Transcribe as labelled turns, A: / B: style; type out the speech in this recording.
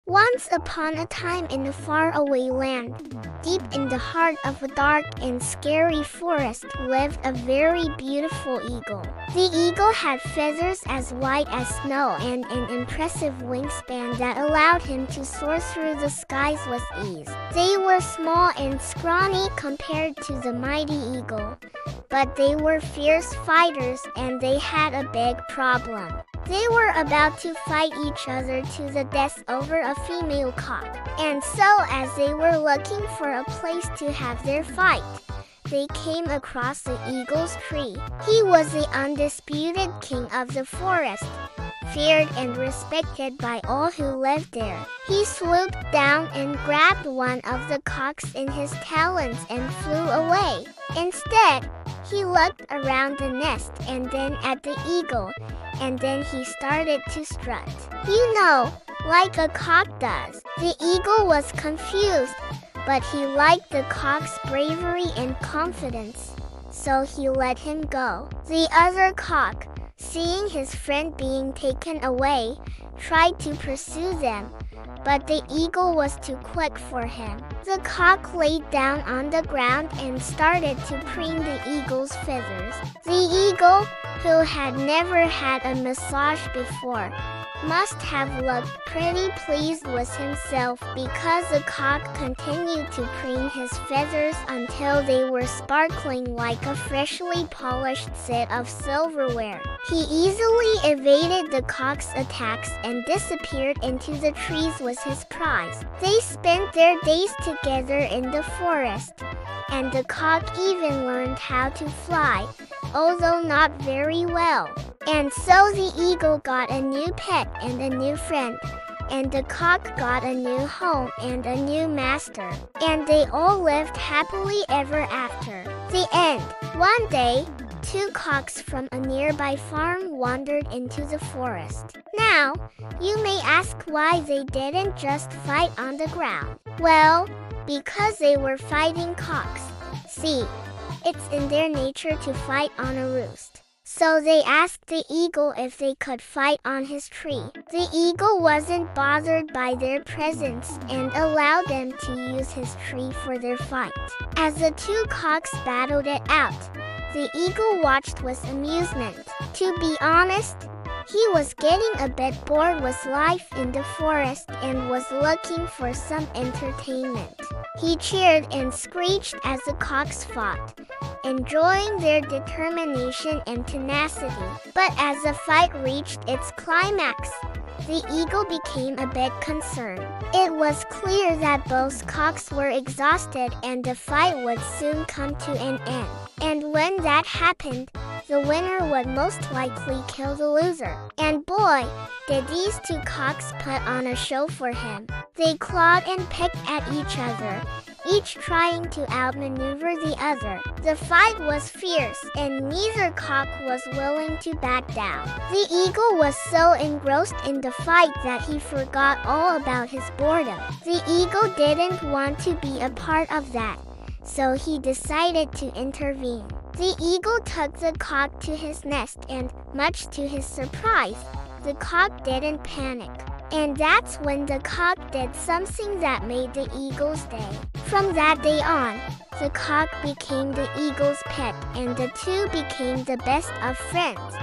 A: Once upon a time in a faraway land, deep in the heart of a dark and scary forest lived a very beautiful eagle. The eagle had feathers as white as snow and an impressive wingspan that allowed him to soar through the skies with ease. They were small and scrawny compared to the mighty eagle, but they were fierce fighters and they had a big problem. They were about to fight each other to the death over a female cock. And so as they were looking for a place to have their fight, they came across the eagle's tree. He was the undisputed king of the forest, feared and respected by all who lived there. He swooped down and grabbed one of the cocks in his talons and flew away. Instead, he looked around the nest and then at the eagle, and then he started to strut. You know, like a cock does. The eagle was confused, but he liked the cock's bravery and confidence, so he let him go. The other cock, seeing his friend being taken away, tried to pursue them, but the eagle was too quick for him. The cock laid down on the ground and started to preen the eagle's feathers. The eagle, who had never had a massage before, must have looked pretty pleased with himself because the cock continued to preen his feathers until they were sparkling like a freshly polished set of silverware. He easily evaded the cock's attacks and disappeared into the trees with his prize. They spent their days together in the forest, and the cock even learned how to fly, although not very well. And so the eagle got a new pet and a new friend, and the cock got a new home and a new master, and they all lived happily ever after. The end. One day, two cocks from a nearby farm wandered into the forest. Now, you may ask why they didn't just fight on the ground. Well, because they were fighting cocks. See, it's in their nature to fight on a roost. So they asked the eagle if they could fight on his tree. The eagle wasn't bothered by their presence and allowed them to use his tree for their fight. As the two cocks battled it out, the eagle watched with amusement. To be honest, he was getting a bit bored with life in the forest and was looking for some entertainment. He cheered and screeched as the cocks fought, enjoying their determination and tenacity. But as the fight reached its climax, the eagle became a bit concerned. It was clear that both cocks were exhausted and the fight would soon come to an end. And when that happened, the winner would most likely kill the loser. And boy, did these two cocks put on a show for him. They clawed and pecked at each other, each trying to outmaneuver the other. The fight was fierce, and neither cock was willing to back down. The eagle was so engrossed in the fight that he forgot all about his boredom. The eagle didn't want to be a part of that, so he decided to intervene. The eagle took the cock to his nest and, much to his surprise, the cock didn't panic. And that's when the cock did something that made the eagle's day. From that day on, the cock became the eagle's pet and the two became the best of friends.